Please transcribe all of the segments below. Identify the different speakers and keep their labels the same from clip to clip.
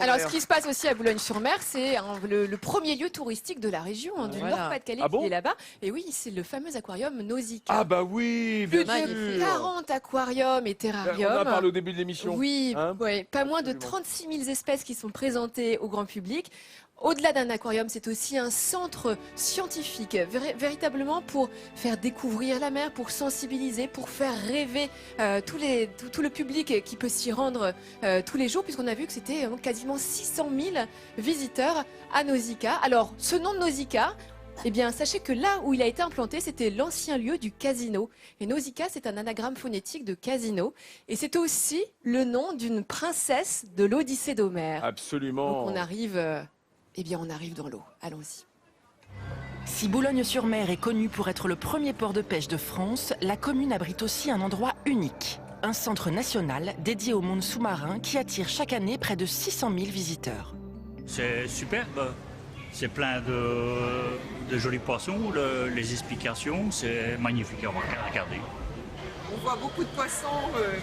Speaker 1: Alors, ce qui se passe aussi à Boulogne-sur-Mer, c'est le premier lieu touristique de la région, du Nord-Pas-de-Calais, qui est là-bas. Et oui, c'est le fameux aquarium Nausicaa.
Speaker 2: Ah bah oui,
Speaker 1: Plus
Speaker 2: bien
Speaker 1: de
Speaker 2: sûr.
Speaker 1: 40 aquariums et terrariums.
Speaker 2: On en a parlé au début de l'émission.
Speaker 1: Oui,
Speaker 2: Hein,
Speaker 1: pas moins de
Speaker 2: absolument.
Speaker 1: 36 000 espèces qui sont présentées au grand public. Au-delà d'un aquarium, c'est aussi un centre scientifique, véritablement pour faire découvrir la mer, pour sensibiliser, pour faire rêver tout le public qui peut s'y rendre tous les jours, puisqu'on a vu que c'était quasiment 600 000 visiteurs à Nausicaa. Alors, ce nom de Nausicaa, eh bien, sachez que là où il a été implanté, c'était l'ancien lieu du casino. Et Nausicaa, c'est un anagramme phonétique de casino. Et c'est aussi le nom d'une princesse de l'Odyssée d'Homère.
Speaker 2: Absolument.
Speaker 1: Donc on arrive... Eh bien, on arrive dans l'eau. Allons-y.
Speaker 3: Si Boulogne-sur-Mer est connue pour être le premier port de pêche de France, la commune abrite aussi un endroit unique. Un centre national dédié au monde sous-marin qui attire chaque année près de 600 000 visiteurs.
Speaker 4: C'est superbe. C'est plein de jolis poissons. Les explications, c'est magnifique à regarder.
Speaker 5: On voit beaucoup de poissons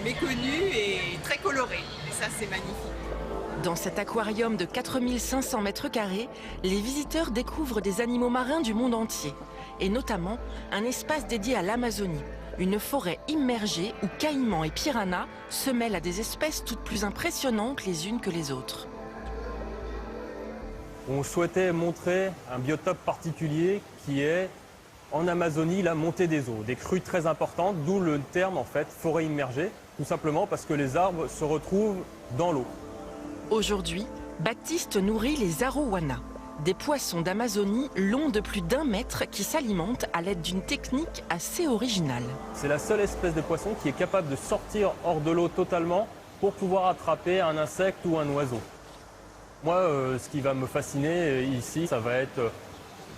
Speaker 5: méconnus et très colorés. Et ça, c'est magnifique.
Speaker 3: Dans cet aquarium de 4500 mètres carrés, les visiteurs découvrent des animaux marins du monde entier, et notamment un espace dédié à l'Amazonie, une forêt immergée où caïmans et piranhas se mêlent à des espèces toutes plus impressionnantes les unes que les autres.
Speaker 6: On souhaitait montrer un biotope particulier qui est en Amazonie la montée des eaux, des crues très importantes, d'où le terme en fait forêt immergée, tout simplement parce que les arbres se retrouvent dans l'eau.
Speaker 3: Aujourd'hui, Baptiste nourrit les arowanas, des poissons d'Amazonie longs de plus d'1 mètre qui s'alimentent à l'aide d'une technique assez originale.
Speaker 6: C'est la seule espèce de poisson qui est capable de sortir hors de l'eau totalement pour pouvoir attraper un insecte ou un oiseau. Moi, ce qui va me fasciner ici, ça va être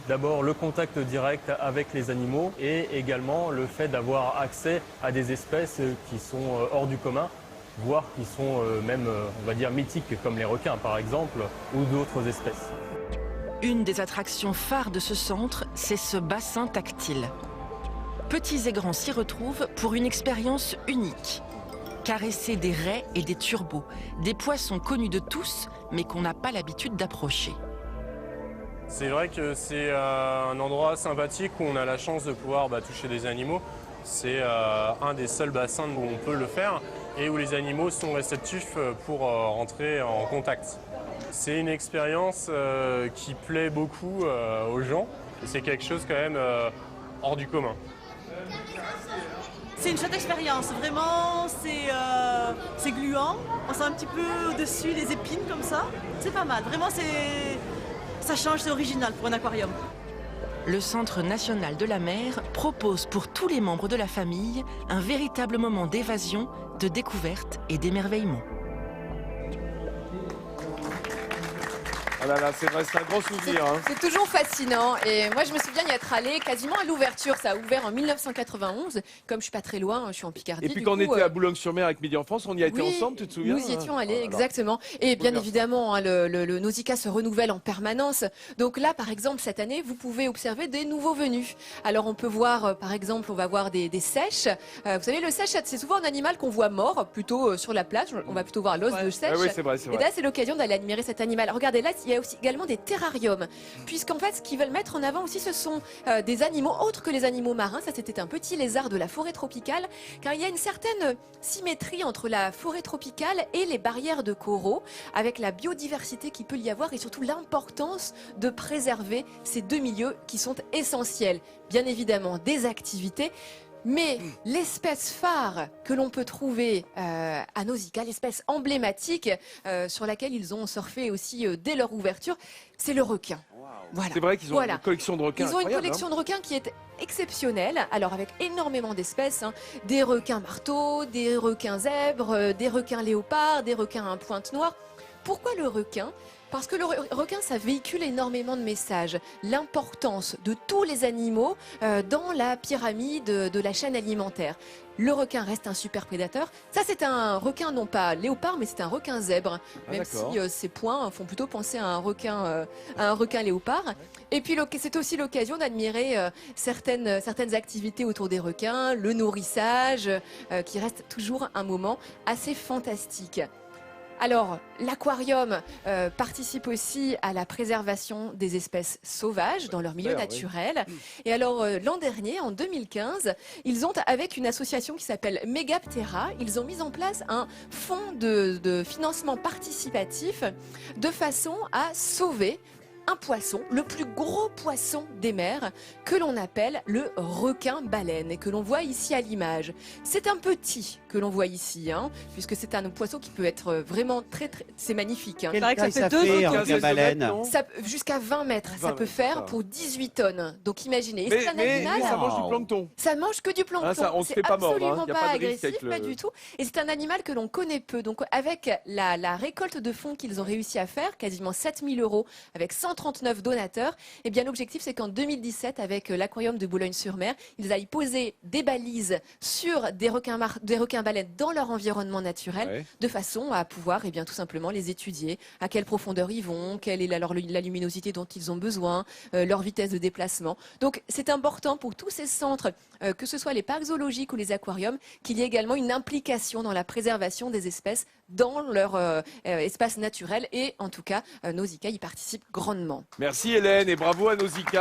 Speaker 6: d'abord le contact direct avec les animaux et également le fait d'avoir accès à des espèces qui sont hors du commun, voire qui sont même, on va dire, mythiques, comme les requins par exemple, ou d'autres espèces.
Speaker 3: Une des attractions phares de ce centre, c'est ce bassin tactile. Petits et grands s'y retrouvent pour une expérience unique. Caresser des raies et des turbots, des poissons connus de tous, mais qu'on n'a pas l'habitude d'approcher.
Speaker 7: C'est vrai que c'est un endroit sympathique où on a la chance de pouvoir toucher des animaux. C'est un des seuls bassins où on peut le faire et où les animaux sont réceptifs pour rentrer en contact. C'est une expérience qui plaît beaucoup aux gens. C'est quelque chose quand même hors du commun.
Speaker 8: C'est une chouette expérience, vraiment, c'est gluant. On sent un petit peu au-dessus les épines comme ça. C'est pas mal, vraiment ça change, c'est original pour un aquarium.
Speaker 3: Le Centre national de la mer propose pour tous les membres de la famille un véritable moment d'évasion, de découverte et d'émerveillement.
Speaker 2: Ah là là, c'est vrai, c'est un grand souvenir. Hein.
Speaker 1: C'est toujours fascinant. Et moi, je me souviens y être allée quasiment à l'ouverture. Ça a ouvert en 1991. Comme je suis pas très loin, je suis en Picardie.
Speaker 2: Et puis quand on était à Boulogne-sur-Mer avec Midi en France, on y a été ensemble, tu te souviens?
Speaker 1: Nous y étions allés, exactement. Et bien évidemment, le Nausicaa se renouvelle en permanence. Donc là, par exemple, cette année, vous pouvez observer des nouveaux venus. Alors on peut voir, par exemple, on va voir des seiches. Vous savez, le seiche, c'est souvent un animal qu'on voit mort, plutôt sur la plage. On va plutôt voir l'os de seiche.
Speaker 2: Ah oui, c'est vrai, c'est
Speaker 1: Et
Speaker 2: vrai.
Speaker 1: là, c'est l'occasion d'aller admirer cet animal. Regardez, là, il y a aussi également des terrariums. Puisqu'en fait, ce qu'ils veulent mettre en avant aussi, ce sont des animaux autres que les animaux marins. Ça, c'était un petit lézard de la forêt tropicale. Car il y a une certaine symétrie entre la forêt tropicale et les barrières de coraux, avec la biodiversité qu'il peut y avoir et surtout l'importance de préserver ces deux milieux qui sont essentiels. Bien évidemment, des activités. Mais l'espèce phare que l'on peut trouver à Nausicaa, l'espèce emblématique sur laquelle ils ont surfé aussi dès leur ouverture, c'est le requin. Voilà.
Speaker 2: C'est vrai qu'ils ont une collection de requins.
Speaker 1: Ils ont une
Speaker 2: incroyable,
Speaker 1: collection de requins qui est exceptionnelle, alors avec énormément d'espèces, des requins marteaux, des requins zèbres, des requins léopards, des requins à pointe noire. Pourquoi le requin ? Parce que le requin, ça véhicule énormément de messages. L'importance de tous les animaux dans la pyramide de la chaîne alimentaire. Le requin reste un super prédateur. Ça, c'est un requin, non pas léopard, mais c'est un requin zèbre. Même si ses poings font plutôt penser à un requin léopard. Et puis, c'est aussi l'occasion d'admirer certaines activités autour des requins, le nourrissage, qui reste toujours un moment assez fantastique. Alors, l'aquarium participe aussi à la préservation des espèces sauvages dans leur milieu
Speaker 2: Super, oui.
Speaker 1: naturel. Et alors, l'an dernier, en 2015, ils ont, avec une association qui s'appelle Megaptera, ils ont mis en place un fonds de financement participatif de façon à sauver un poisson, le plus gros poisson des mers, que l'on appelle le requin-baleine et que l'on voit ici à l'image. C'est un petit que l'on voit ici, hein, puisque c'est un poisson qui peut être vraiment très, c'est magnifique. Hein.
Speaker 9: Quelle
Speaker 8: paraît que ça
Speaker 9: taille
Speaker 8: fait
Speaker 9: ça
Speaker 8: 2
Speaker 9: fait en
Speaker 8: autos.
Speaker 9: baleine?
Speaker 1: Jusqu'à 20 mètres,
Speaker 2: 20
Speaker 1: ça peut
Speaker 2: mètres,
Speaker 1: faire
Speaker 2: ça.
Speaker 1: pour 18 tonnes. Donc imaginez. Et
Speaker 2: Mais,
Speaker 1: c'est un
Speaker 2: mais
Speaker 1: animal.
Speaker 2: ça mange du plancton.
Speaker 1: Ça mange que du plancton.
Speaker 2: Ah, ça, on se
Speaker 1: C'est
Speaker 2: fait pas mordre,
Speaker 1: absolument
Speaker 2: hein. Y a
Speaker 1: pas
Speaker 2: pas de risque
Speaker 1: agressif,
Speaker 2: avec le-
Speaker 1: pas du tout. Et c'est un animal que l'on connaît peu. Donc avec la récolte de fonds qu'ils ont réussi à faire, quasiment 7000 € avec 139 donateurs, eh bien l'objectif c'est qu'en 2017, avec l'aquarium de Boulogne-sur-Mer, ils aillent poser des balises sur des requins-baleines dans leur environnement naturel,
Speaker 2: Ouais.
Speaker 1: de façon à pouvoir eh bien, tout simplement les étudier, à quelle profondeur ils vont, quelle est la luminosité dont ils ont besoin, leur vitesse de déplacement. Donc c'est important pour tous ces centres, que ce soit les parcs zoologiques ou les aquariums, qu'il y ait également une implication dans la préservation des espèces dans leur espace naturel. Et en tout cas, Nausicaa y participe grandement.
Speaker 2: Merci Hélène et bravo à Nausicaa.